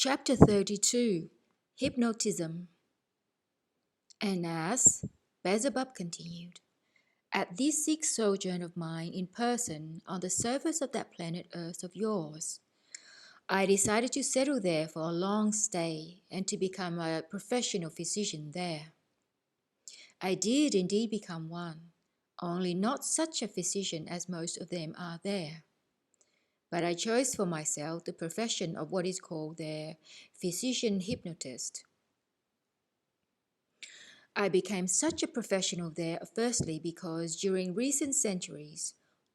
Chapter 32 Hypnotism. And as Beelzebub continued, at this sixth sojourn of mine in person on the surface of that planet Earth of yours, I decided to settle there for a long stay and to become a professional physician there. I did indeed become one, only not such a physician as most of them are there. But I chose for myself the profession of what is called their physician hypnotist. I became such a professional there firstly because during recent centuries,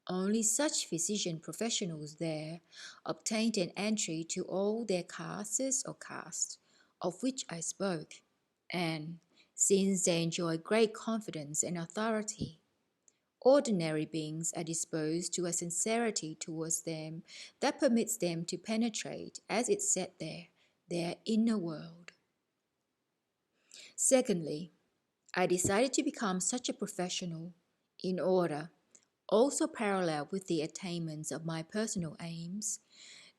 only such physician professionals there obtained an entry to all their castes or castes, of which I spoke, and since they enjoy great confidence and authority, ordinary beings are disposed to a sincerity towards them that permits them to penetrate, as it said there, their inner world. Secondly, I decided to become such a professional in order, also parallel with the attainments of my personal aims,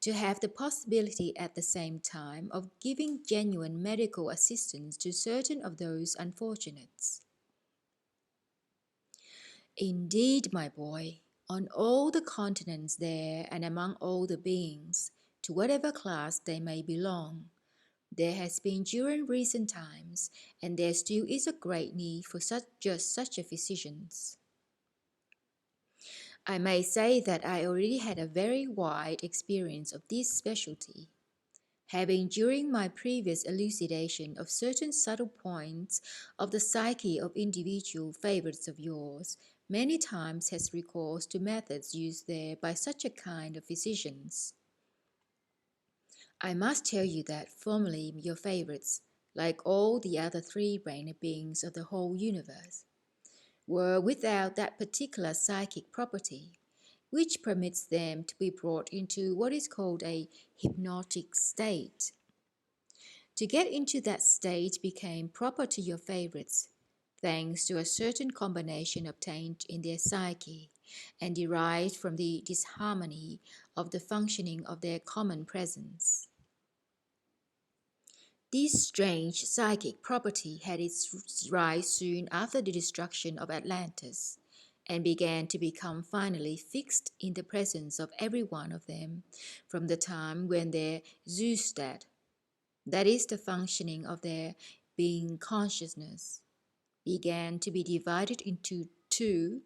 to have the possibility at the same time of giving genuine medical assistance to certain of those unfortunates. Indeed, my boy, on all the continents there and among all the beings, to whatever class they may belong, there has been during recent times, and there still is a great need for just such a physicians. I may say that I already had a very wide experience of this specialty, having during my previous elucidation of certain subtle points of the psyche of individual favorites of yours, many times has recourse to methods used there by such a kind of physicians. I must tell you that formerly your favorites, like all the other three-brained beings of the whole universe, were without that particular psychic property which permits them to be brought into what is called a hypnotic state. To get into that state became proper to your favorites, thanks to a certain combination obtained in their psyche and derived from the disharmony of the functioning of their common presence. This strange psychic property had its rise soon after the destruction of Atlantis, and began to become finally fixed in the presence of every one of them from the time when their Zoostat, that is the functioning of their being consciousness, began to be divided into two,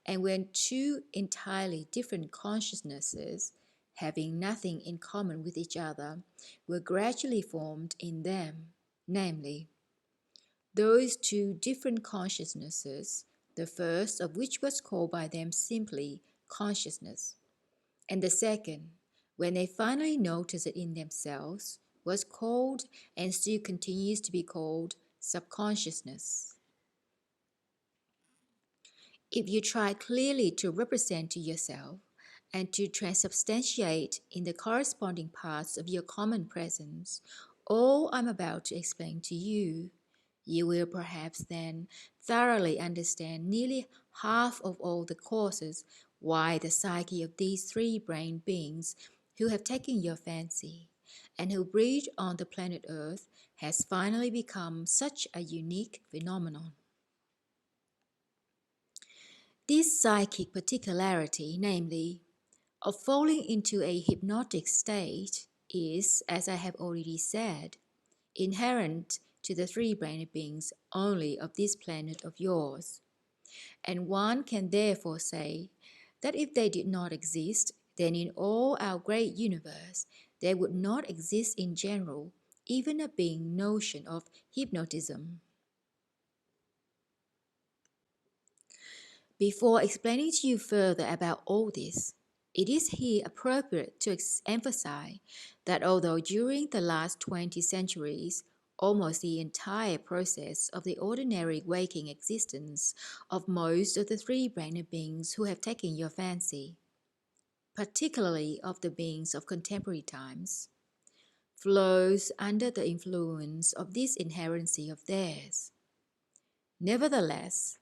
and when two entirely different consciousnesses, having nothing in common with each other, were gradually formed in them, namely, those two different consciousnesses, the first of which was called by them simply consciousness, and the second, when they finally noticed it in themselves, was called and still continues to be called subconsciousness. If you try clearly to represent to yourself and to transubstantiate in the corresponding parts of your common presence all I'm about to explain to you, you will perhaps then thoroughly understand nearly half of all the causes why the psyche of these three-brained beings who have taken your fancy and who breed on the planet Earth has finally become such a unique phenomenon. This psychic particularity, namely, of falling into a hypnotic state, is, as I have already said, inherent to the three-brained beings only of this planet of yours, and one can therefore say that if they did not exist, then in all our great universe there would not exist in general even a being notion of hypnotism. Before explaining to you further about all this, it is here appropriate to emphasize that although during the last 20 centuries, almost the entire process of the ordinary waking existence of most of the three-brained beings who have taken your fancy, particularly of the beings of contemporary times, flows under the influence of this inherency of theirs. Nevertheless,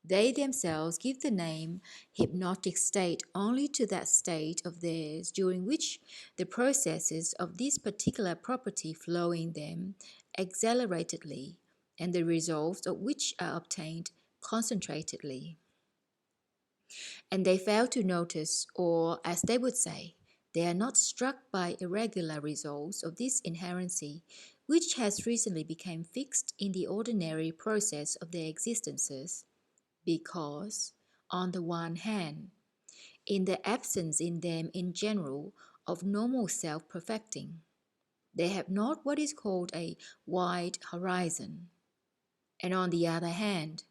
They themselves give the name hypnotic state only to that state of theirs during which the processes of this particular property flow in them acceleratedly, and the results of which are obtained concentratedly. And they fail to notice, or as they would say, they are not struck by irregular results of this inherency, which has recently become fixed in the ordinary process of their existences, because, on the one hand, in the absence in them in general of normal self-perfecting, they have not what is called a wide horizon, and on the other hand,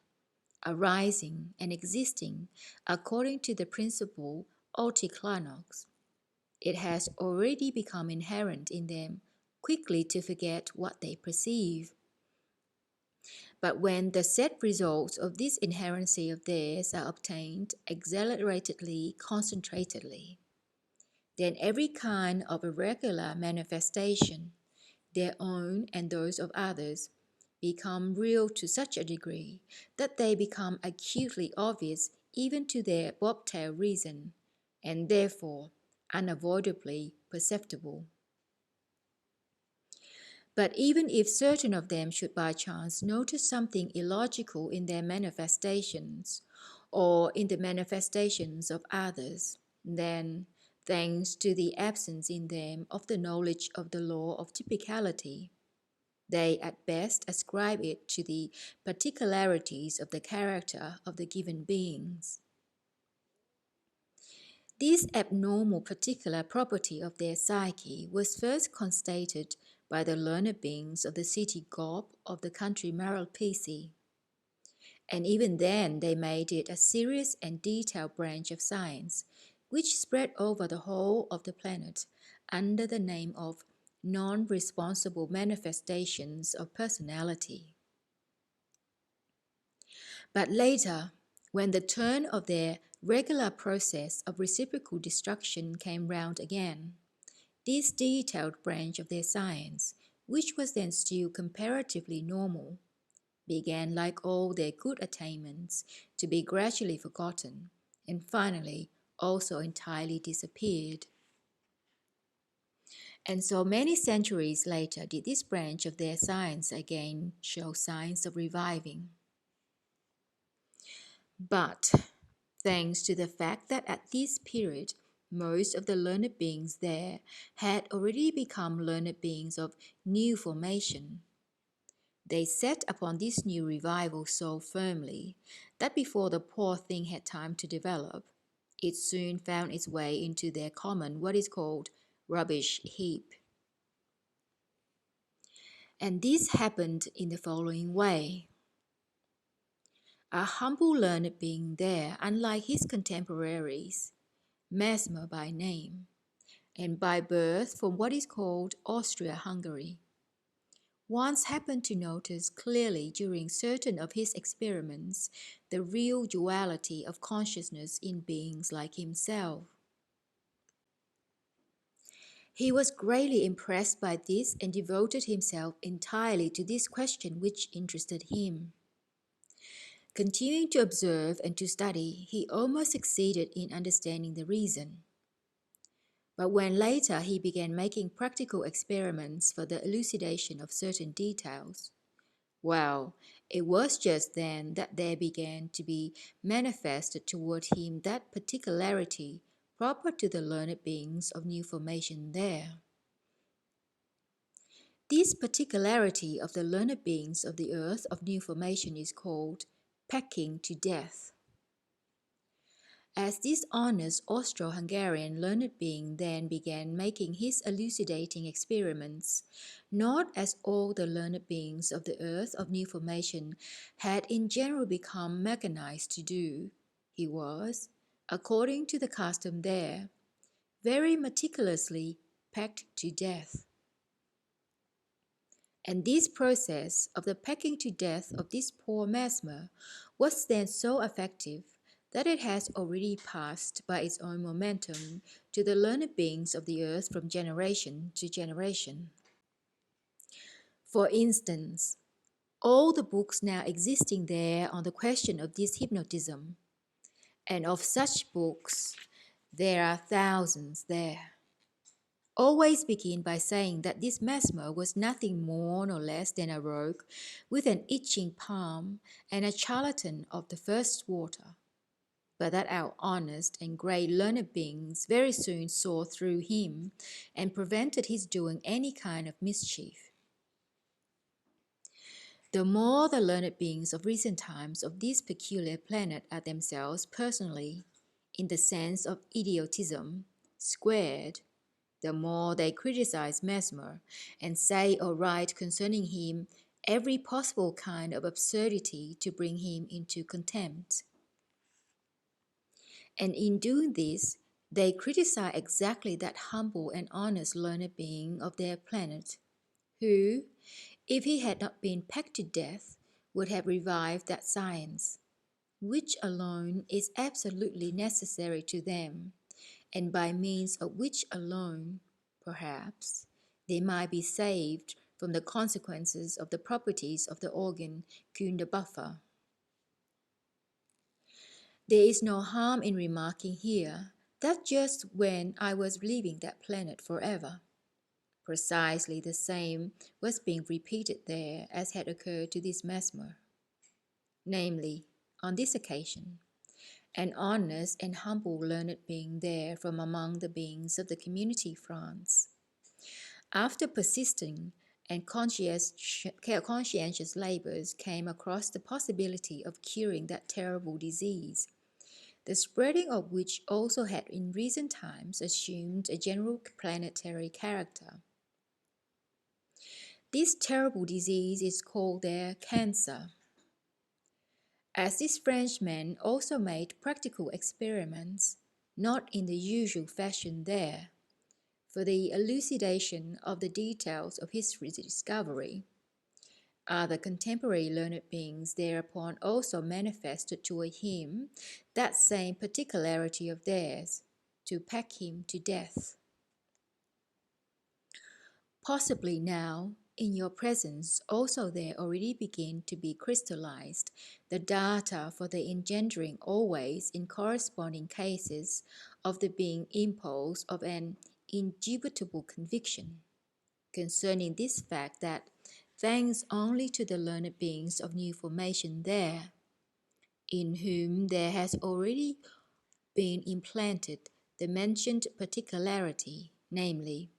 arising and existing according to the principle Itoklanoz, it has already become inherent in them quickly to forget what they perceive. But when the set results of this inherency of theirs are obtained acceleratedly, concentratedly, then every kind of irregular manifestation, their own and those of others, become real to such a degree that they become acutely obvious even to their bobtail reason, and therefore unavoidably perceptible. But even if certain of them should by chance notice something illogical in their manifestations, or in the manifestations of others, then, thanks to the absence in them of the knowledge of the law of typicality, they at best ascribe it to the particularities of the character of the given beings. This abnormal particular property of their psyche was first constated by the learned beings of the city Gob of the country Maralpleicie, and even then they made it a serious and detailed branch of science, which spread over the whole of the planet under the name of non-responsible manifestations of personality. But later, when the turn of their regular process of reciprocal destruction came round again, this detailed branch of their science, which was then still comparatively normal, began, like all their good attainments, to be gradually forgotten, and finally also entirely disappeared. And so many centuries later did this branch of their science again show signs of reviving. But thanks to the fact that at this period most of the learned beings there had already become learned beings of new formation, they set upon this new revival so firmly that before the poor thing had time to develop, it soon found its way into their common what is called rubbish heap. And this happened in the following way. A humble learned being there, unlike his contemporaries, Mesmer by name, and by birth from what is called Austria-Hungary, once happened to notice clearly during certain of his experiments the real duality of consciousness in beings like himself. He was greatly impressed by this and devoted himself entirely to this question which interested him. Continuing to observe and to study, he almost succeeded in understanding the reason. But when later he began making practical experiments for the elucidation of certain details, well, it was just then that there began to be manifested toward him that particularity proper to the learned beings of new formation there. This particularity of the learned beings of the earth of new formation is called pecking to death. As this honest Austro-Hungarian learned being then began making his elucidating experiments, not as all the learned beings of the earth of new formation had in general become mechanized to do, he was, according to the custom there, very meticulously pecked to death. And this process of the pecking to death of this poor Mesmer was then so effective that it has already passed by its own momentum to the learned beings of the earth from generation to generation. For instance, all the books now existing there on the question of this hypnotism, and of such books there are thousands there, always begin by saying that this Mesmer was nothing more nor less than a rogue with an itching palm and a charlatan of the first water, but that our honest and great learned beings very soon saw through him and prevented his doing any kind of mischief. The more the learned beings of recent times of this peculiar planet are themselves personally, in the sense of idiotism, squared, the more they criticize Mesmer and say or write concerning him every possible kind of absurdity to bring him into contempt. And in doing this, they criticize exactly that humble and honest learned being of their planet, who, if he had not been pecked to death, would have revived that science, which alone is absolutely necessary to them, and by means of which alone, perhaps, they might be saved from the consequences of the properties of the organ Kunde-buffer. There is no harm in remarking here that just when I was leaving that planet forever, precisely the same was being repeated there as had occurred to this Mesmer. Namely, on this occasion, an honest and humble learned being there from among the beings of the community France, after persisting and conscientious labors, came across the possibility of curing that terrible disease, the spreading of which also had in recent times assumed a general planetary character. This terrible disease is called their cancer. As this Frenchman also made practical experiments, not in the usual fashion there, for the elucidation of the details of his discovery, other contemporary learned beings thereupon also manifested toward him that same particularity of theirs, to peck him to death. Possibly now, in your presence, also there already begin to be crystallized the data for the engendering always in corresponding cases of the being impulse of an indubitable conviction concerning this fact that, thanks only to the learned beings of new formation there, in whom there has already been implanted the mentioned particularity, namely,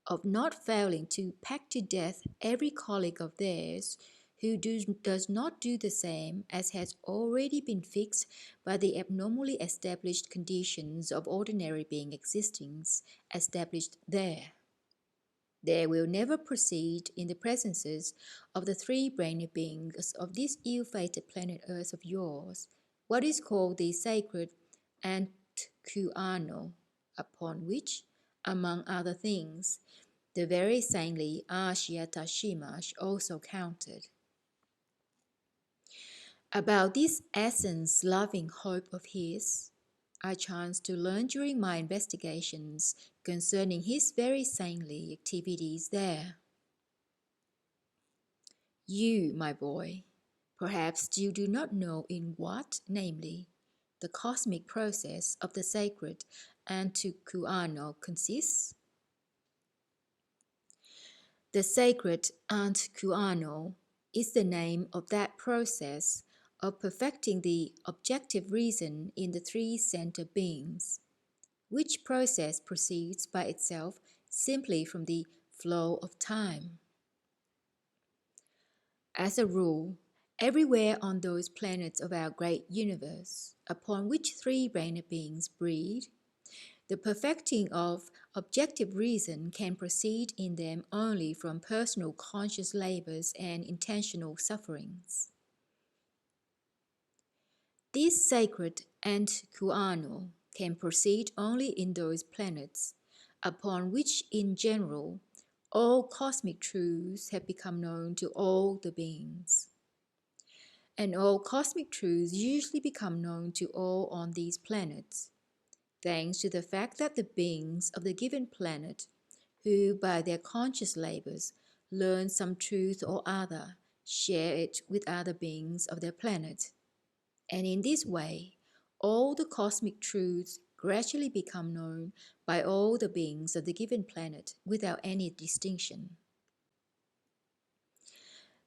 of not failing to peck to death every colleague of theirs who does not do the same as has already been fixed by the abnormally established conditions of ordinary being existence established there. There will never proceed in the presences of the three-brained beings of this ill-fated planet Earth of yours what is called the sacred Antkooano, upon which, among other things, the very saintly Aiesakhaldan also counted. About this essence-loving hope of his, I chanced to learn during my investigations concerning his very saintly activities there. You, my boy, perhaps still do not know in what, namely, the cosmic process of the sacred Antkooano consists? The sacred Antkooano is the name of that process of perfecting the objective reason in the three center beings, which process proceeds by itself simply from the flow of time. As a rule, everywhere on those planets of our great universe, upon which three-brained beings breed, the perfecting of objective reason can proceed in them only from personal conscious labors and intentional sufferings. This sacred Antkooano can proceed only in those planets upon which in general all cosmic truths have become known to all the beings. And all cosmic truths usually become known to all on these planets, thanks to the fact that the beings of the given planet, who by their conscious labors learn some truth or other, share it with other beings of their planet. And in this way, all the cosmic truths gradually become known by all the beings of the given planet without any distinction.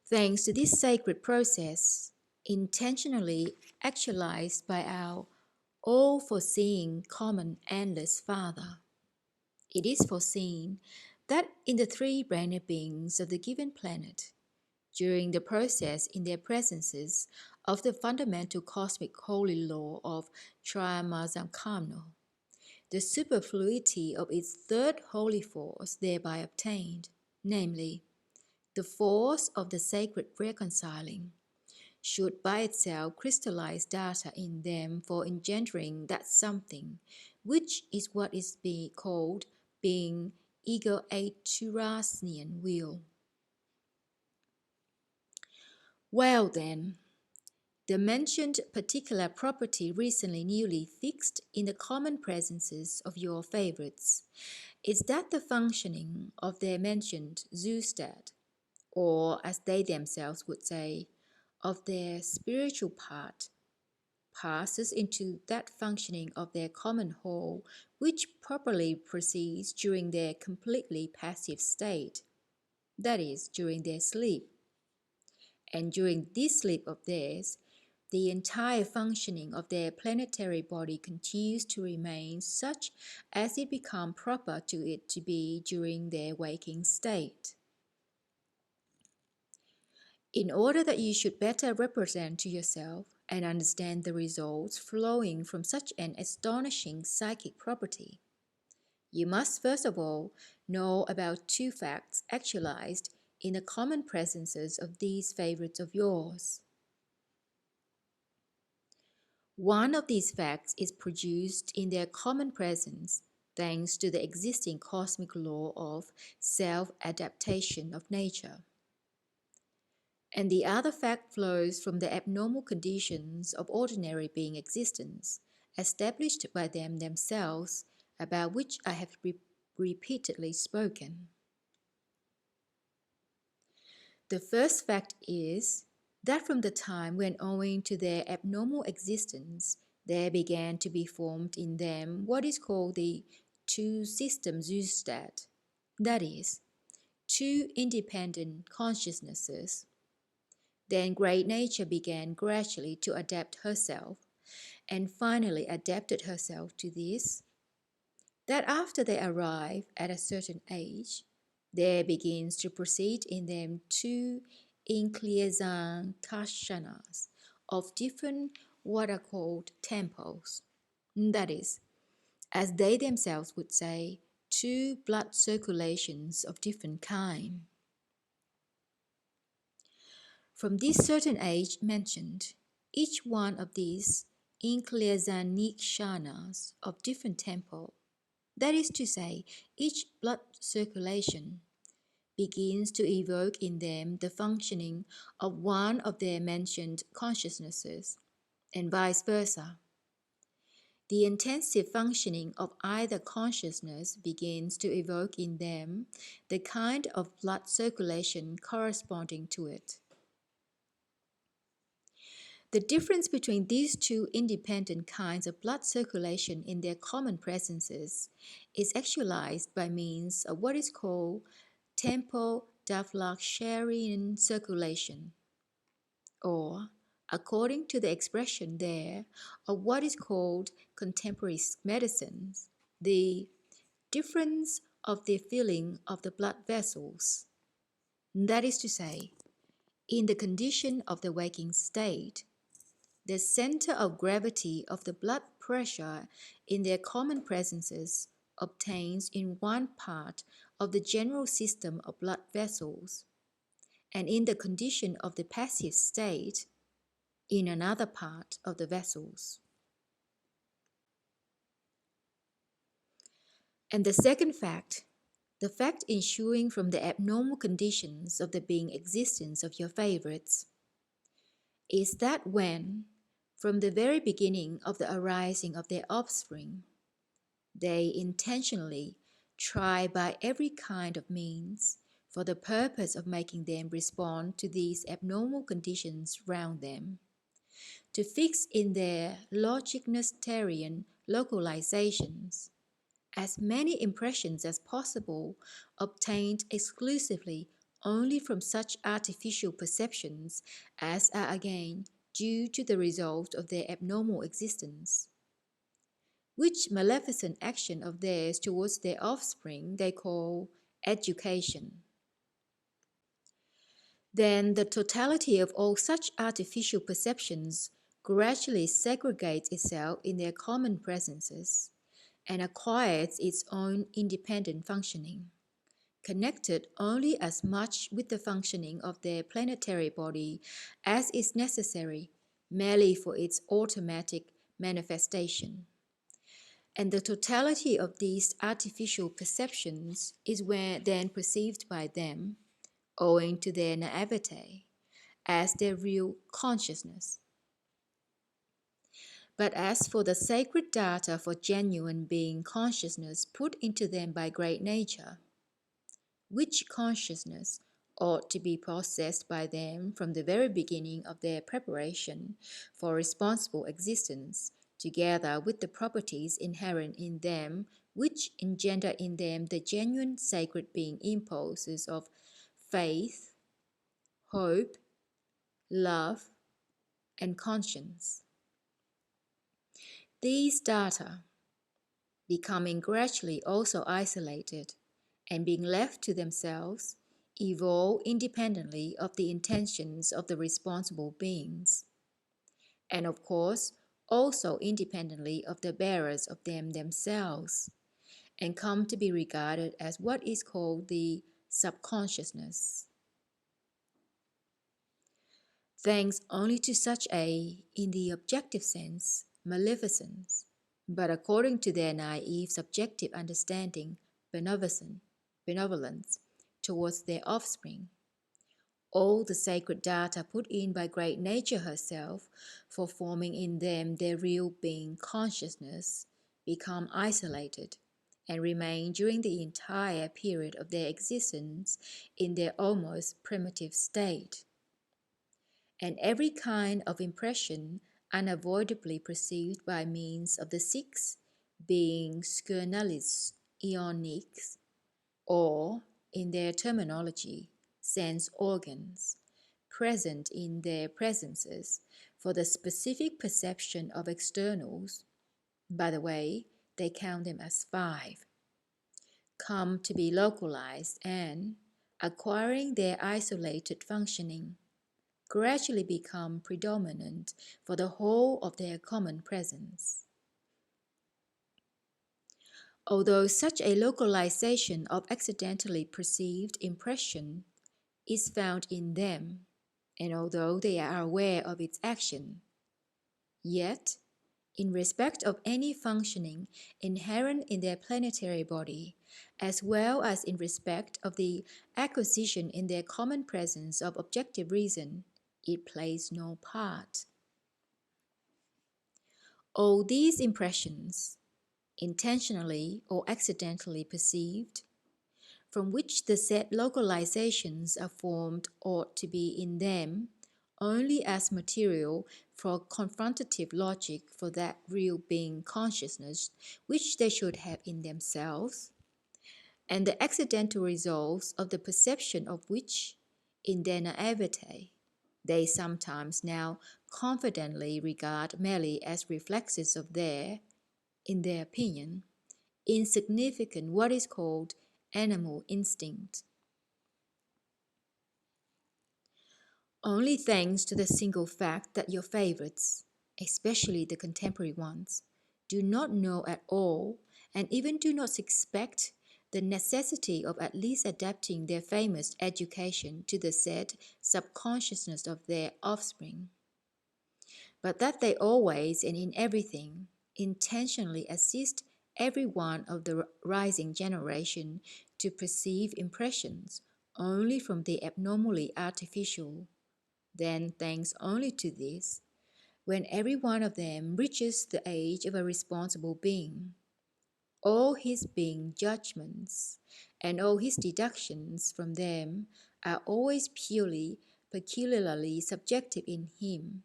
Thanks to this sacred process, intentionally actualized by our all-foreseeing common endless Father, it is foreseen that in the three-brained beings of the given planet, during the process in their presences of the fundamental cosmic holy law of Triamazikamno, the superfluity of its third holy force thereby obtained, namely, the force of the sacred reconciling, should by itself crystallize data in them for engendering that something, which is what is called being Egoaitoorassian will. Well then, the mentioned particular property recently newly fixed in the common presences of your favorites is that the functioning of their mentioned Zoostat, or as they themselves would say, of their spiritual part, passes into that functioning of their common whole which properly proceeds during their completely passive state, that is, during their sleep. And during this sleep of theirs, the entire functioning of their planetary body continues to remain such as it becomes proper to it to be during their waking state. In order that you should better represent to yourself and understand the results flowing from such an astonishing psychic property, you must first of all know about two facts actualized in the common presences of these favorites of yours. One of these facts is produced in their common presence thanks to the existing cosmic law of self-adaptation of nature. And the other fact flows from the abnormal conditions of ordinary being existence, established by them themselves, about which I have repeatedly spoken. The first fact is that from the time when, owing to their abnormal existence, there began to be formed in them what is called the two-system Zoostat, that is, two independent consciousnesses, then great nature began gradually to adapt herself, and finally adapted herself to this, that after they arrive at a certain age, there begins to proceed in them two Inkliaznikshanas of different what are called temples, that is, as they themselves would say, two blood circulations of different kind. From this certain age mentioned, each one of these Inkliaznikshanas of different temple, that is to say, each blood circulation, begins to evoke in them the functioning of one of their mentioned consciousnesses, and vice versa. The intensive functioning of either consciousness begins to evoke in them the kind of blood circulation corresponding to it. The difference between these two independent kinds of blood circulation in their common presences is actualized by means of what is called tempo Davlaksherian circulation, or, according to the expression there of what is called contemporary medicines, the difference of the filling of the blood vessels. That is to say, in the condition of the waking state, the center of gravity of the blood pressure in their common presences obtains in one part of the general system of blood vessels, and in the condition of the passive state, in another part of the vessels. And the second fact, the fact ensuing from the abnormal conditions of the being existence of your favorites, is that when, from the very beginning of the arising of their offspring, they intentionally try by every kind of means, for the purpose of making them respond to these abnormal conditions round them, to fix in their Logicnistarian localizations as many impressions as possible obtained exclusively only from such artificial perceptions as are again due to the result of their abnormal existence, which maleficent action of theirs towards their offspring they call education. Then the totality of all such artificial perceptions gradually segregates itself in their common presences and acquires its own independent functioning, connected only as much with the functioning of their planetary body as is necessary merely for its automatic manifestation. And the totality of these artificial perceptions is then perceived by them, owing to their naivete, as their real consciousness. But as for the sacred data for genuine being consciousness put into them by great nature, which consciousness ought to be possessed by them from the very beginning of their preparation for responsible existence, together with the properties inherent in them which engender in them the genuine sacred being impulses of faith, hope, love, and conscience. These data, becoming gradually also isolated and being left to themselves, evolve independently of the intentions of the responsible beings, and of course also independently of the bearers of them themselves, and come to be regarded as what is called the subconsciousness. Thanks only to such a, in the objective sense, maleficence, but according to their naive subjective understanding, benevolence towards their offspring. All the sacred data put in by great nature herself for forming in them their real being consciousness become isolated and remain during the entire period of their existence in their almost primitive state. And every kind of impression unavoidably perceived by means of the six being Skernalits-ionniks, or, in their terminology, sense organs, present in their presences for the specific perception of externals, by the way, they count them as 5, come to be localized and, acquiring their isolated functioning, gradually become predominant for the whole of their common presence. Although such a localization of accidentally perceived impression is found in them, and although they are aware of its action, yet, in respect of any functioning inherent in their planetary body, as well as in respect of the acquisition in their common presence of objective reason, it plays no part. All these impressions, intentionally or accidentally perceived, from which the said localizations are formed, ought to be in them only as material for confrontative logic for that real being consciousness which they should have in themselves, and the accidental results of the perception of which, in their naivete, they sometimes now confidently regard merely as reflexes of their, in their opinion, insignificant what is called animal instinct. Only thanks to the single fact that your favorites, especially the contemporary ones, do not know at all and even do not suspect the necessity of at least adapting their famous education to the said subconsciousness of their offspring, but that they always and in everything intentionally assist every one of the rising generation to perceive impressions only from the abnormally artificial, then thanks only to this, when every one of them reaches the age of a responsible being, All his being judgments and all his deductions from them are always purely, peculiarly subjective in him,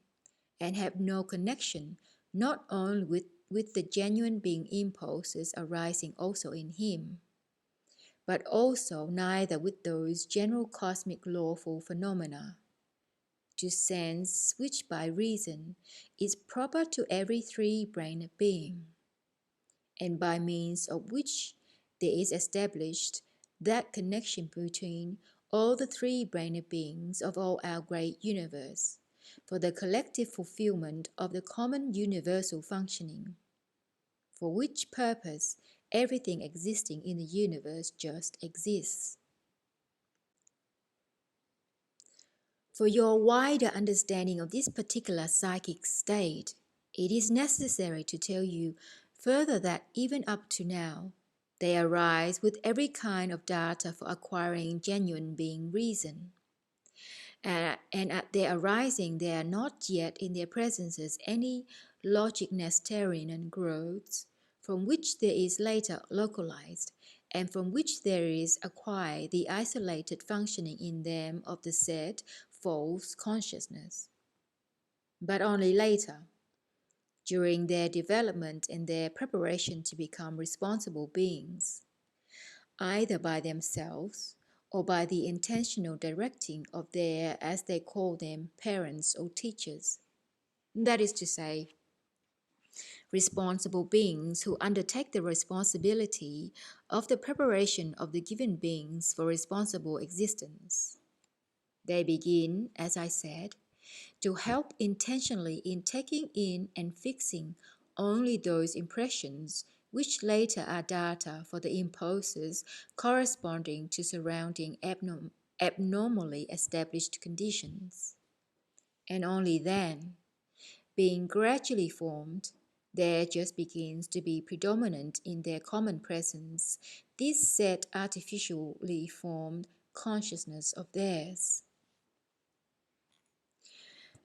and have no connection not only with the genuine being impulses arising also in him, but also neither with those general cosmic lawful phenomena, to sense which by reason is proper to every three-brained being, and by means of which there is established that connection between all the three-brained beings of all our great universe, for the collective fulfillment of the common universal functioning, for which purpose everything existing in the universe just exists. For your wider understanding of this particular psychic state, it is necessary to tell you further that even up to now, they arise with every kind of data for acquiring genuine being reason. And at their arising, there are not yet in their presences any logic Nestorian growths, from which there is later localized, and from which there is acquired the isolated functioning in them of the said false consciousness. But only later, during their development and their preparation to become responsible beings, either by themselves or by the intentional directing of their, as they call them, parents or teachers. That is to say, responsible beings who undertake the responsibility of the preparation of the given beings for responsible existence. They begin, as I said, to help intentionally in taking in and fixing only those impressions which later are data for the impulses corresponding to surrounding abnormally established conditions. And only then, being gradually formed, there just begins to be predominant in their common presence this set artificially formed consciousness of theirs.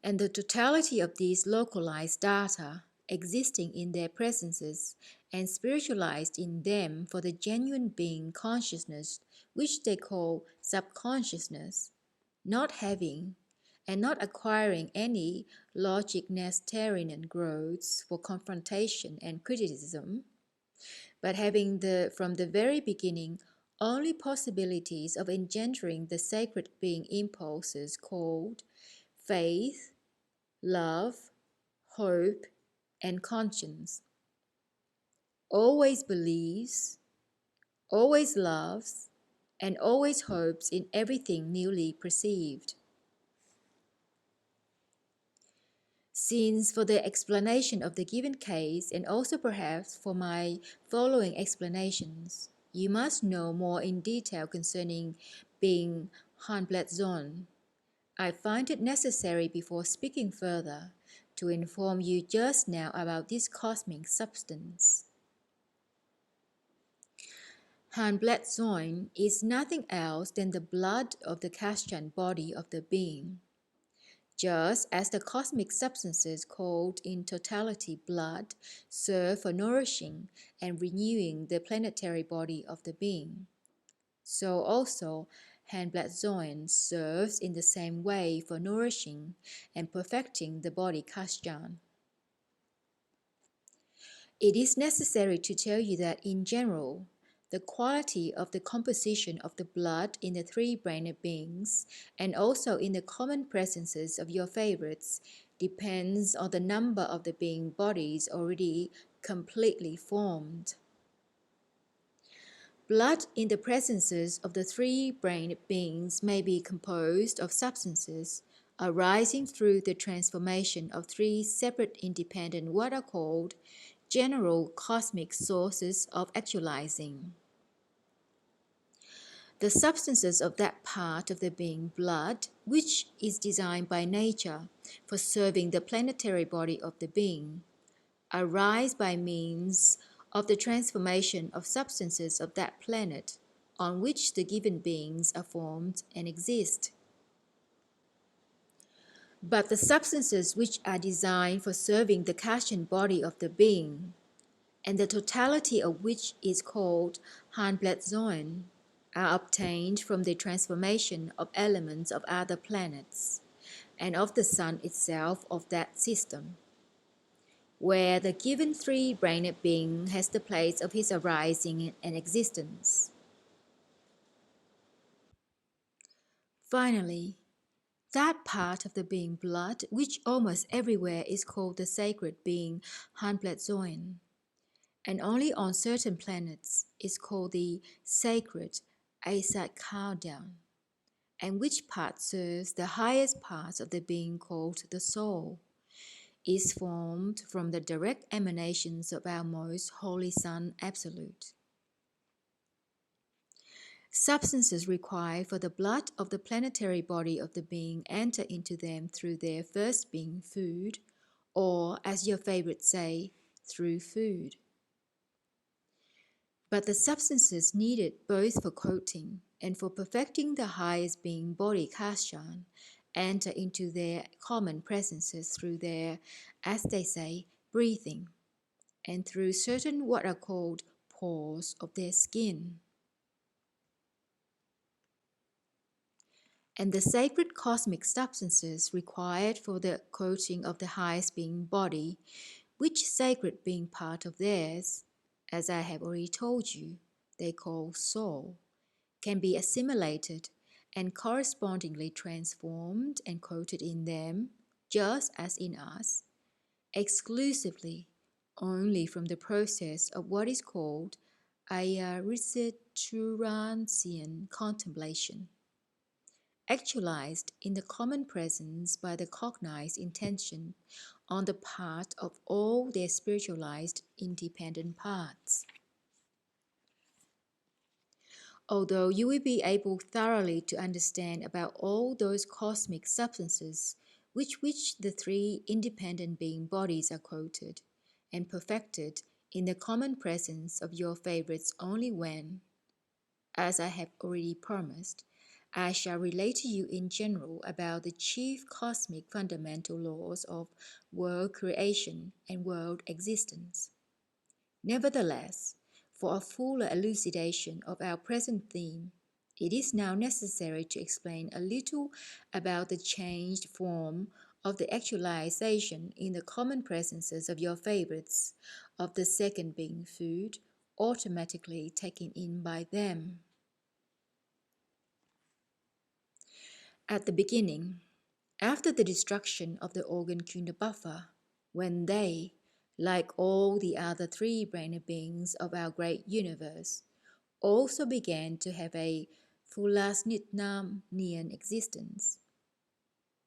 And the totality of these localized data existing in their presences and spiritualized in them for the genuine being consciousness which they call subconsciousness, not having and not acquiring any logic Nestorian growths for confrontation and criticism, but having from the very beginning only possibilities of engendering the sacred being impulses called faith, love, hope, and conscience. Always believes, always loves, and always hopes in everything newly perceived. Since for the explanation of the given case, and also perhaps for my following explanations, you must know more in detail concerning being Hanbledzoin, I find it necessary before speaking further to inform you just now about this cosmic substance. Hanbledzoin is nothing else than the blood of the Kastian body of the being, just as the cosmic substances called in totality blood serve for nourishing and renewing the planetary body of the being. So also Hanbledzoin serves in the same way for nourishing and perfecting the body Kastian. It is necessary to tell you that in general, the quality of the composition of the blood in the three-brained beings and also in the common presences of your favorites depends on the number of the being bodies already completely formed. Blood in the presences of the three-brained beings may be composed of substances arising through the transformation of three separate independent what are called general cosmic sources of actualizing. The substances of that part of the being blood, which is designed by nature for serving the planetary body of the being, arise by means of the transformation of substances of that planet on which the given beings are formed and exist. But the substances which are designed for serving the Kastian body of the being, and the totality of which is called Hanbledzoin, are obtained from the transformation of elements of other planets, and of the sun itself of that system, where the given three-brained being has the place of his arising and existence. Finally, that part of the being blood which almost everywhere is called the sacred being Hanbledzoin, and only on certain planets is called the sacred Aiesakhaldan, and which part serves the highest part of the being called the soul, is formed from the direct emanations of our most holy Son Absolute. Substances required for the blood of the planetary body of the being enter into them through their first being food, or, as your favorites say, through food. But the substances needed both for coating and for perfecting the highest being body Kashan enter into their common presences through their, as they say, breathing, and through certain what are called pores of their skin. And the sacred cosmic substances required for the coating of the highest being body, which sacred being part of theirs, as I have already told you, they call soul, can be assimilated and correspondingly transformed and coated in them, just as in us, exclusively only from the process of what is called Aiessirittoorassnian contemplation, actualized in the common presence by the cognized intention on the part of all their spiritualized independent parts. Although you will be able thoroughly to understand about all those cosmic substances which the three independent being bodies are quoted and perfected in the common presence of your favorites only when, as I have already promised, I shall relate to you in general about the chief cosmic fundamental laws of world creation and world existence. Nevertheless, for a fuller elucidation of our present theme, it is now necessary to explain a little about the changed form of the actualization in the common presences of your favorites, of the second being food, automatically taken in by them. At the beginning, after the destruction of the organ kunda buffer, when they, like all the other three-brained beings of our great universe, also began to have a Foolasnitamnian existence,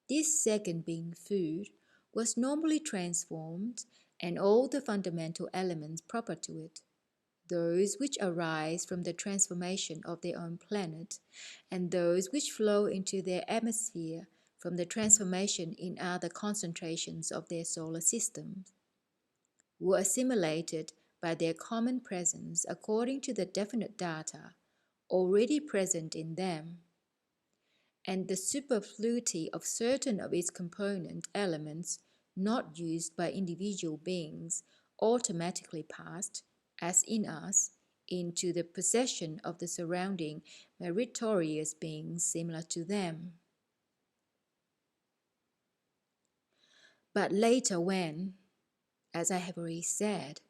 this second being food was normally transformed, and all the fundamental elements proper to it, those which arise from the transformation of their own planet, and those which flow into their atmosphere from the transformation in other concentrations of their solar system, were assimilated by their common presence according to the definite data already present in them, and the superfluity of certain of its component elements not used by individual beings automatically passed, as in us, into the possession of the surrounding meritorious beings similar to them. But later when, as I have already said,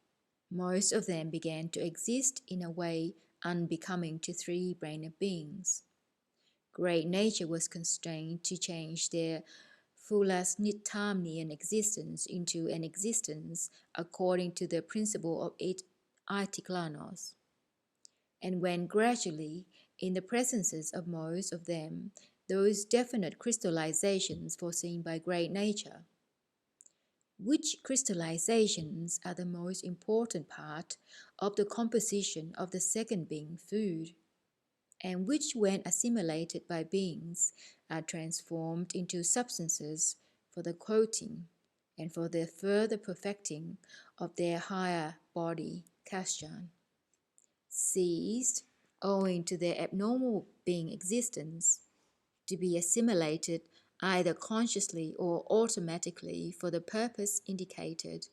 most of them began to exist in a way unbecoming to three-brained beings, great nature was constrained to change their Foolasnitamnian existence into an existence according to the principle of Itoklanoz. And when gradually, in the presences of most of them, those definite crystallizations foreseen by great nature, which crystallizations are the most important part of the composition of the second being food, and which when assimilated by beings are transformed into substances for the coating and for the further perfecting of their higher body Kashan, ceased, owing to their abnormal being existence, to be assimilated either consciously or automatically for the purpose indicated.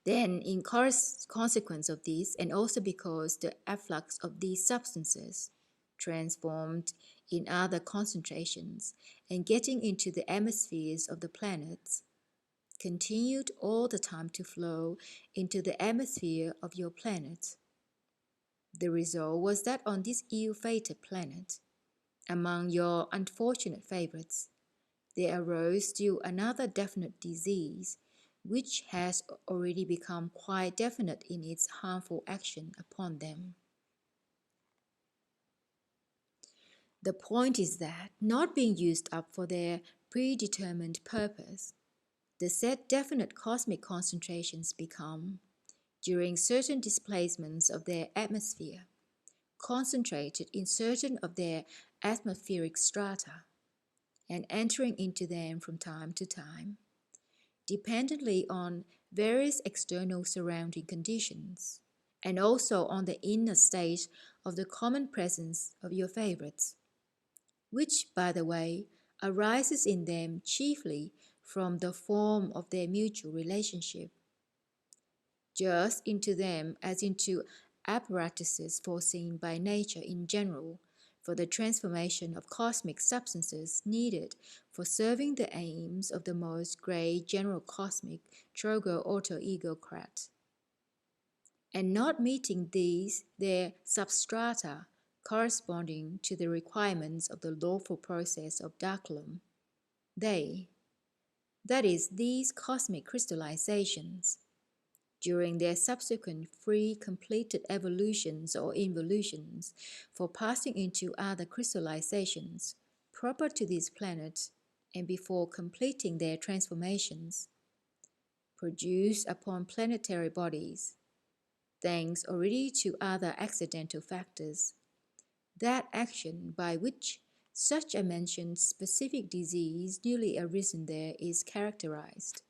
Then, in consequence of this, and also because the efflux of these substances transformed in other concentrations and getting into the atmospheres of the planets, continued all the time to flow into the atmosphere of your planet. The result was that on this ill-fated planet, among your unfortunate favorites, there arose still another definite disease, which has already become quite definite in its harmful action upon them. The point is that, not being used up for their predetermined purpose, the said definite cosmic concentrations become, during certain displacements of their atmosphere, concentrated in certain of their atmospheric strata, and entering into them from time to time, dependently on various external surrounding conditions, and also on the inner state of the common presence of your favorites, which, by the way, arises in them chiefly from the form of their mutual relationship, just into them as into apparatuses foreseen by nature in general for the transformation of cosmic substances needed for serving the aims of the most great general cosmic Trogoautoegocrat, and not meeting these their substrata corresponding to the requirements of the lawful process of Djartlom, they, that is, these cosmic crystallizations, during their subsequent free completed evolutions or involutions for passing into other crystallizations proper to this planet and before completing their transformations, produce upon planetary bodies, thanks already to other accidental factors, that action by which such a mentioned specific disease newly arisen there is characterized.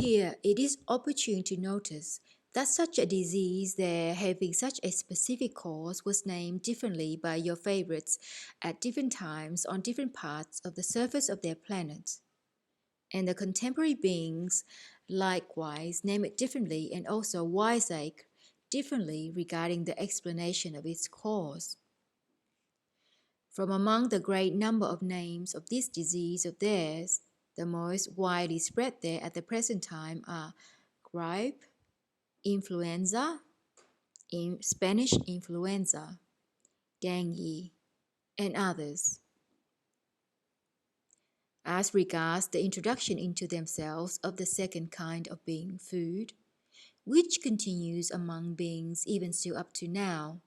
Here it is opportune to notice that such a disease there having such a specific cause was named differently by your favorites at different times on different parts of the surface of their planet, and the contemporary beings likewise name it differently and also wiseacre differently regarding the explanation of its cause. From among the great number of names of this disease of theirs, the most widely spread there at the present time are gripe, influenza, Spanish influenza, dengue, and others. As regards the introduction into themselves of the second kind of being food, which continues among beings even still up to now,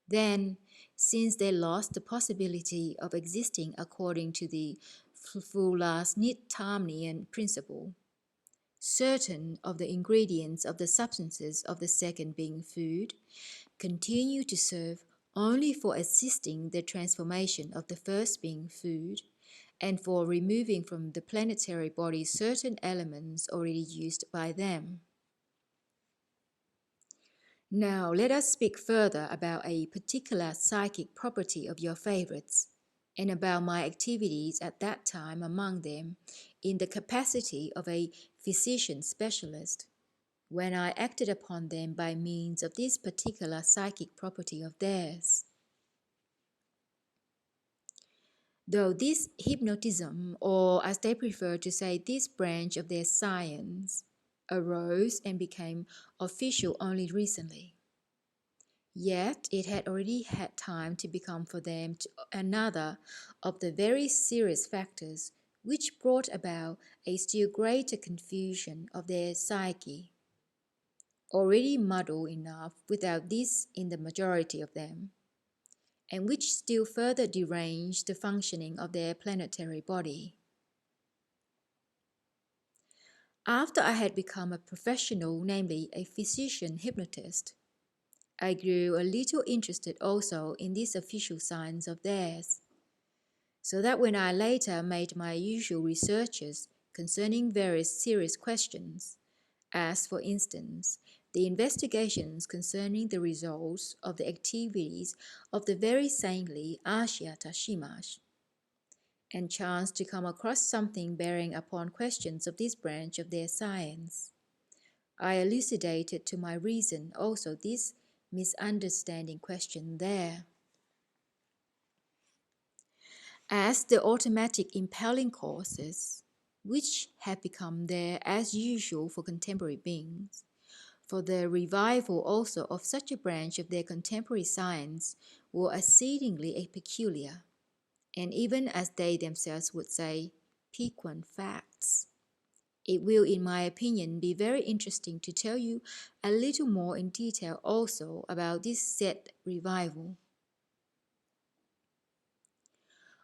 then, since they lost the possibility of existing according to the Foolasnitamnian principle, certain of the ingredients of the substances of the second being food continue to serve only for assisting the transformation of the first being food and for removing from the planetary body certain elements already used by them. Now let us speak further about a particular psychic property of your favorites, and about my activities at that time among them in the capacity of a physician specialist, when I acted upon them by means of this particular psychic property of theirs. Though this hypnotism, or as they prefer to say, this branch of their science, arose and became official only recently, yet it had already had time to become for them another of the very serious factors which brought about a still greater confusion of their psyche, already muddled enough without this in the majority of them, and which still further deranged the functioning of their planetary body. After I had become a professional, namely a physician hypnotist, I grew a little interested also in this official science of theirs, so that when I later made my usual researches concerning various serious questions, as for instance, the investigations concerning the results of the activities of the very saintly Aiesakhaldan, and chanced to come across something bearing upon questions of this branch of their science. I elucidated to my reason also this misunderstanding question there. As the automatic impelling causes, which have become there as usual for contemporary beings, for the revival also of such a branch of their contemporary science were exceedingly peculiar, and even as they themselves would say, piquant facts. It will, in my opinion, be very interesting to tell you a little more in detail also about this said revival.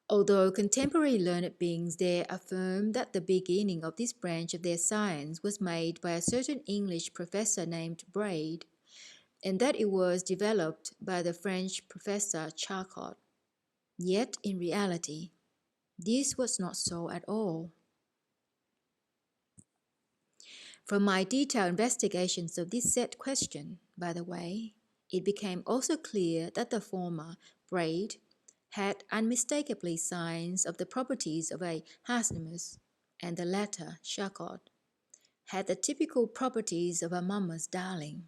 Although contemporary learned beings there affirm that the beginning of this branch of their science was made by a certain English professor named Braid, and that it was developed by the French professor Charcot, yet in reality, this was not so at all. From my detailed investigations of this said question, by the way, it became also clear that the former, Braid, had unmistakably signs of the properties of a Hasnemus, and the latter, Charcot, had the typical properties of a mama's darling.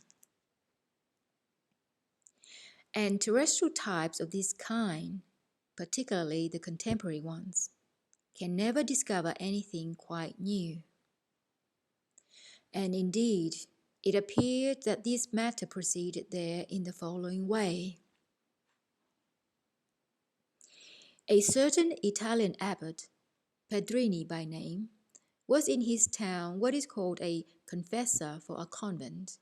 And terrestrial types of this kind, particularly the contemporary ones, can never discover anything quite new. And indeed, it appeared that this matter proceeded there in the following way. A certain Italian abbot, Pedrini by name, was in his town what is called a confessor for a convent.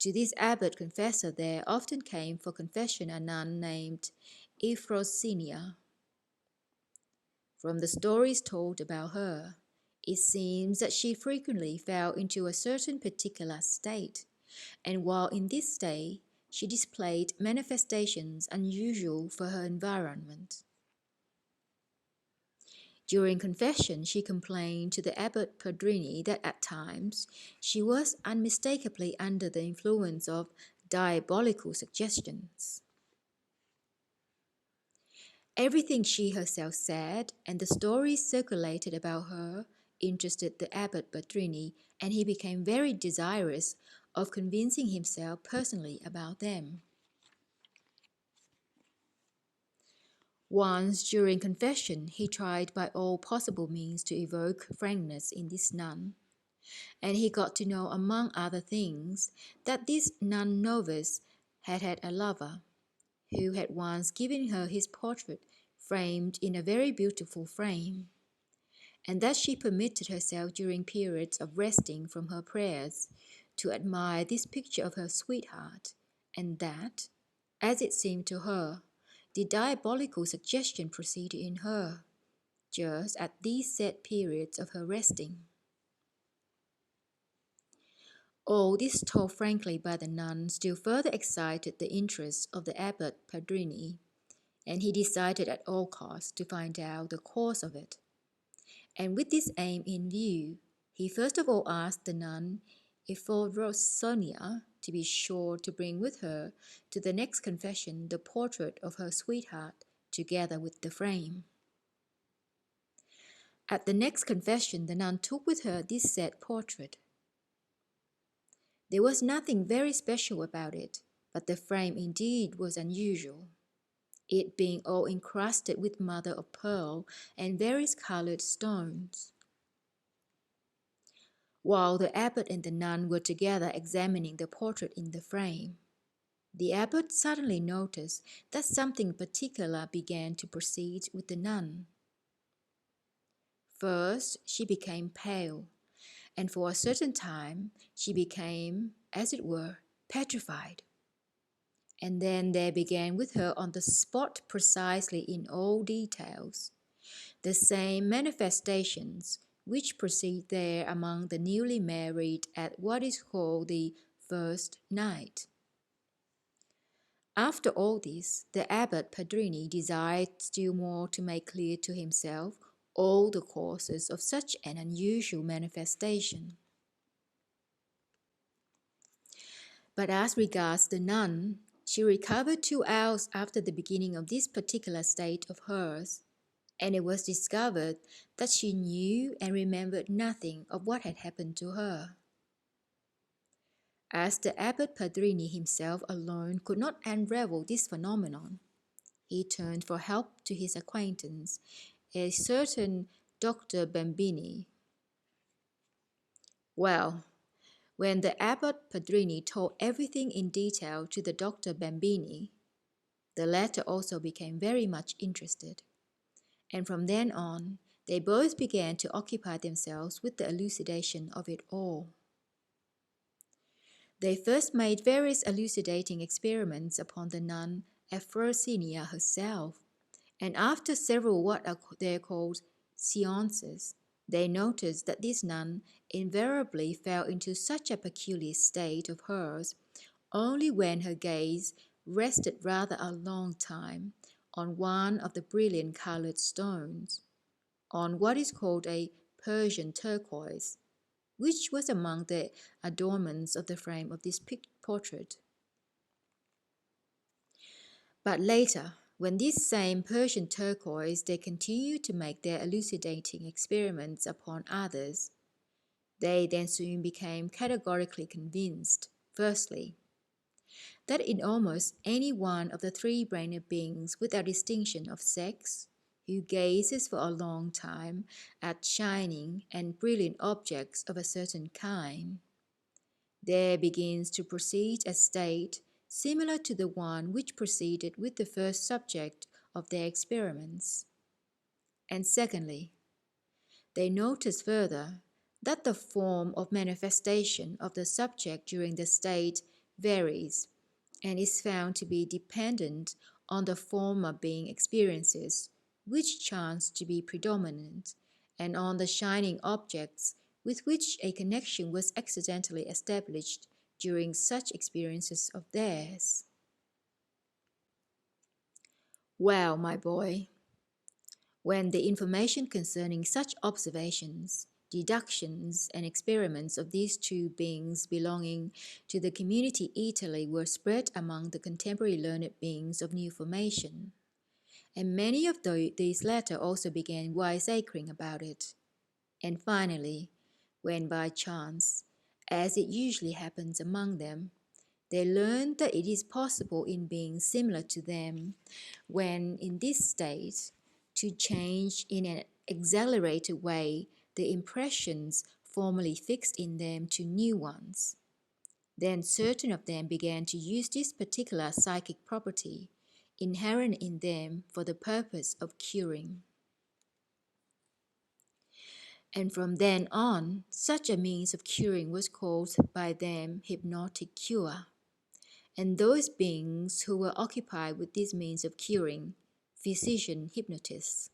To this abbot confessor there often came for confession a nun named Euphrosynia. From the stories told about her, it seems that she frequently fell into a certain particular state, and while in this state, she displayed manifestations unusual for her environment. During confession, she complained to the abbot Pedrini that at times she was unmistakably under the influence of diabolical suggestions. Everything she herself said and the stories circulated about her interested the abbot Pedrini, and he became very desirous of convincing himself personally about them. Once during confession, he tried by all possible means to evoke frankness in this nun, and he got to know, among other things, that this nun novice had had a lover, who had once given her his portrait framed in a very beautiful frame, and that she permitted herself during periods of resting from her prayers to admire this picture of her sweetheart, and that, as it seemed to her, the diabolical suggestion proceeded in her, just at these set periods of her resting. All this told frankly by the nun still further excited the interest of the abbot Pedrini, and he decided at all costs to find out the cause of it. And with this aim in view, he first of all asked the nun Euphrosynia to be sure to bring with her to the next confession the portrait of her sweetheart, together with the frame. At the next confession, the nun took with her this said portrait. There was nothing very special about it, but the frame indeed was unusual, it being all encrusted with mother of pearl and various coloured stones. While the abbot and the nun were together examining the portrait in the frame, the abbot suddenly noticed that something particular began to proceed with the nun. First, she became pale, and for a certain time she became, as it were, petrified. And then there began with her on the spot, precisely in all details, the same manifestations which proceed there among the newly married at what is called the first night. After all this, the abbot Pedrini desired still more to make clear to himself all the causes of such an unusual manifestation. But as regards the nun, she recovered 2 hours after the beginning of this particular state of hers, and it was discovered that she knew and remembered nothing of what had happened to her. As the Abbot Padrini himself alone could not unravel this phenomenon, he turned for help to his acquaintance, a certain Dr. Bambini. Well, when the Abbot Padrini told everything in detail to the Dr. Bambini, the latter also became very much interested, and from then on, they both began to occupy themselves with the elucidation of it all. They first made various elucidating experiments upon the nun Euphrosynia herself, and after several what are they called seances, they noticed that this nun invariably fell into such a peculiar state of hers only when her gaze rested rather a long time on one of the brilliant coloured stones, on what is called a Persian turquoise, which was among the adornments of the frame of this portrait. But later, when this same Persian turquoise they continued to make their elucidating experiments upon others, they then soon became categorically convinced, firstly, that in almost any one of the three-brained beings without distinction of sex, who gazes for a long time at shining and brilliant objects of a certain kind, there begins to proceed a state similar to the one which proceeded with the first subject of their experiments. And secondly, they notice further that the form of manifestation of the subject during the state varies and is found to be dependent on the former being experiences which chance to be predominant, and on the shining objects with which a connection was accidentally established during such experiences of theirs. Well, my boy, when the information concerning such observations, deductions, and experiments of these two beings belonging to the community Italy were spread among the contemporary learned beings of new formation, and many of these latter also began wisacring about it. And finally, when by chance, as it usually happens among them, they learned that it is possible in beings similar to them, when in this state, to change in an accelerated way the impressions formerly fixed in them to new ones. Then certain of them began to use this particular psychic property inherent in them for the purpose of curing. And from then on, such a means of curing was called by them hypnotic cure, and those beings who were occupied with this means of curing, physician hypnotists.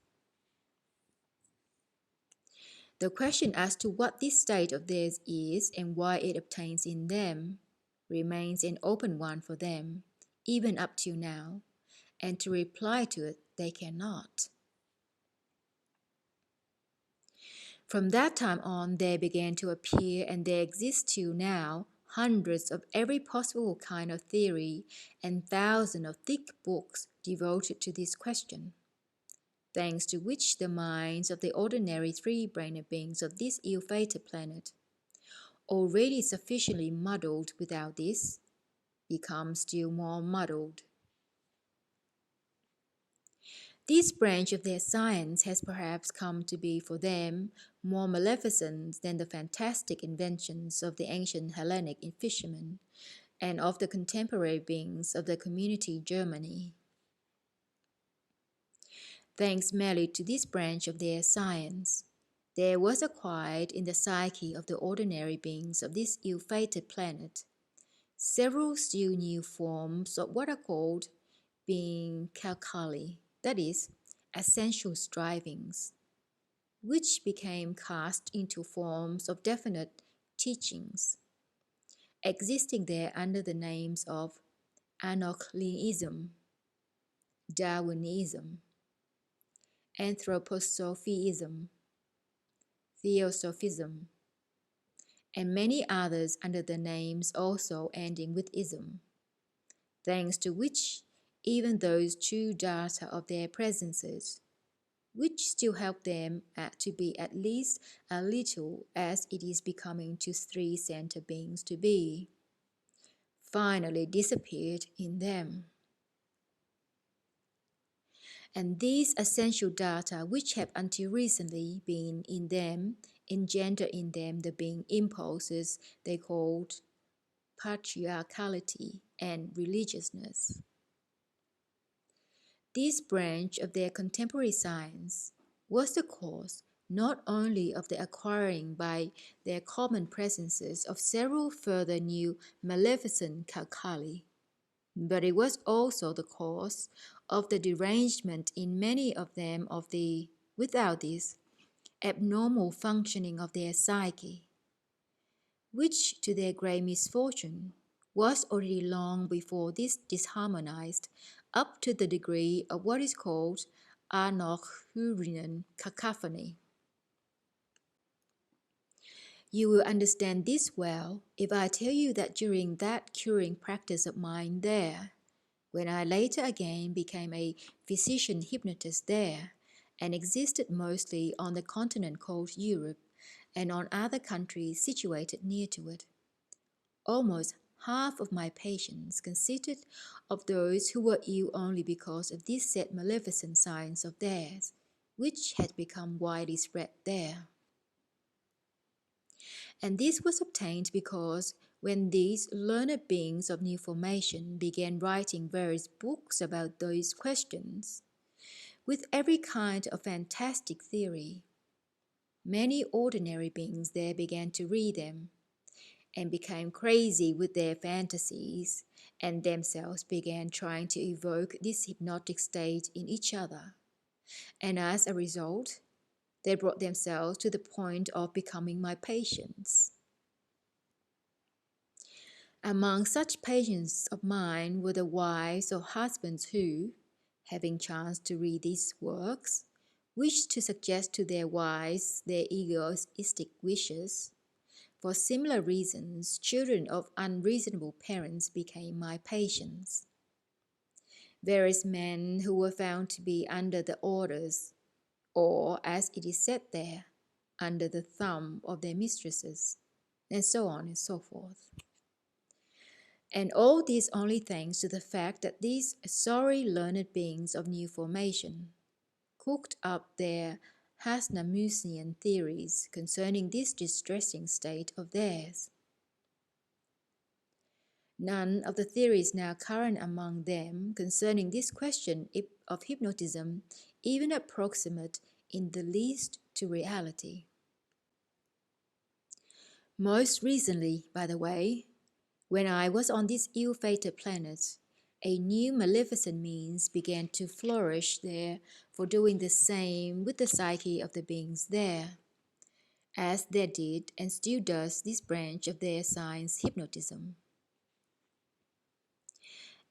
The question as to what this state of theirs is and why it obtains in them remains an open one for them, even up till now, and to reply to it they cannot. From that time on, there began to appear, and there exist till now, hundreds of every possible kind of theory and thousands of thick books devoted to this question, thanks to which the minds of the ordinary three-brained beings of this ill-fated planet, already sufficiently muddled without this, become still more muddled. This branch of their science has perhaps come to be for them more maleficent than the fantastic inventions of the ancient Hellenic fishermen and of the contemporary beings of the community Germany. Thanks merely to this branch of their science, there was acquired in the psyche of the ordinary beings of this ill-fated planet several still new forms of what are called being Kalkali, that is, essential strivings, which became cast into forms of definite teachings, existing there under the names of Anoklinism, Darwinism, Anthroposophism, Theosophism, and many others under the names also ending with ism, thanks to which even those true data of their presences, which still help them to be at least a little as it is becoming to three-center beings to be, finally disappeared in them. And these essential data, which have until recently been in them, engender in them the being impulses they called patriarchality and religiousness. This branch of their contemporary science was the cause not only of the acquiring by their common presences of several further new maleficent Kalkali, but it was also the cause of the derangement in many of them of the, without this, abnormal functioning of their psyche, which to their great misfortune was already long before this disharmonized up to the degree of what is called Anokhoorian cacophony. You will understand this well if I tell you that during that curing practice of mine there, when I later again became a physician hypnotist there, and existed mostly on the continent called Europe and on other countries situated near to it, almost half of my patients consisted of those who were ill only because of this said maleficent science of theirs, which had become widely spread there. And this was obtained because when these learned beings of new formation began writing various books about those questions, with every kind of fantastic theory, many ordinary beings there began to read them, and became crazy with their fantasies, and themselves began trying to evoke this hypnotic state in each other. And as a result, they brought themselves to the point of becoming my patients. Among such patients of mine were the wives or husbands who, having chanced to read these works, wished to suggest to their wives their egoistic wishes. For similar reasons, children of unreasonable parents became my patients. Various men who were found to be under the orders, or as it is said there, under the thumb of their mistresses, and so on and so forth. And all this only thanks to the fact that these sorry learned beings of new formation cooked up their Hasnamusian theories concerning this distressing state of theirs. None of the theories now current among them concerning this question of hypnotism even approximate in the least to reality. Most recently, by the way, when I was on this ill-fated planet, a new maleficent means began to flourish there for doing the same with the psyche of the beings there, as there did and still does this branch of their science, hypnotism.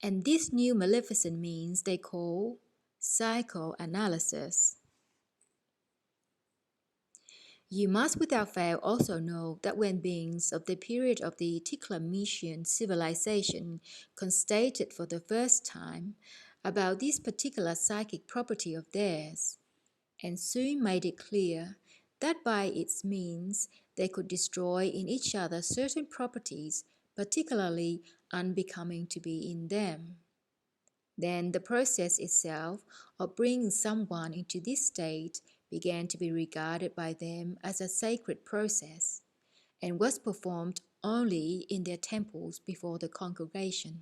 And this new maleficent means they call psychoanalysis. You must without fail also know that when beings of the period of the Itoklanozian civilization constated for the first time about this particular psychic property of theirs, and soon made it clear that by its means they could destroy in each other certain properties particularly unbecoming to be in them, then the process itself of bringing someone into this state began to be regarded by them as a sacred process, and was performed only in their temples before the congregation.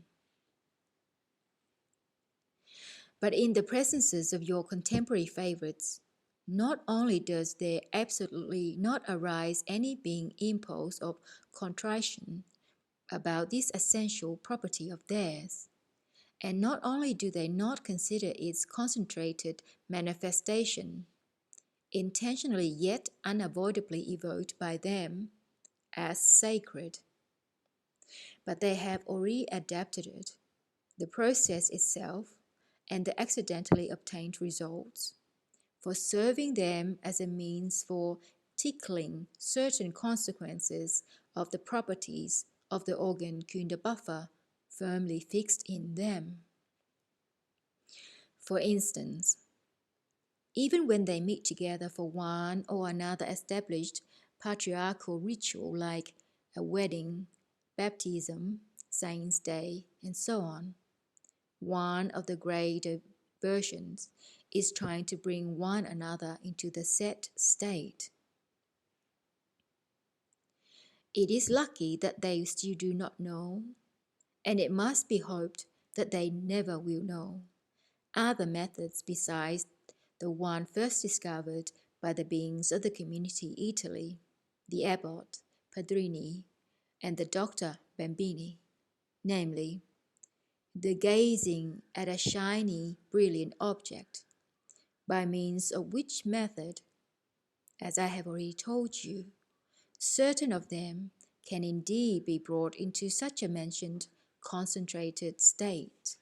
But in the presences of your contemporary favorites, not only does there absolutely not arise any being impulse of contrition about this essential property of theirs, and not only do they not consider its concentrated manifestation, intentionally yet unavoidably evoked by them, as sacred, but they have already adapted it, the process itself, and the accidentally obtained results, for serving them as a means for tickling certain consequences of the properties of the organ kunda buffer firmly fixed in them. For instance, even when they meet together for one or another established patriarchal ritual like a wedding, baptism, Saint's Day, and so on. One of the greater versions is trying to bring one another into the set state. It is lucky that they still do not know, and it must be hoped that they never will know, other methods besides the one first discovered by the beings of the community Italy, the abbot, Padrini, and the doctor Bambini, namely, the gazing at a shiny, brilliant object, by means of which method, as I have already told you, certain of them can indeed be brought into such a mentioned concentrated state.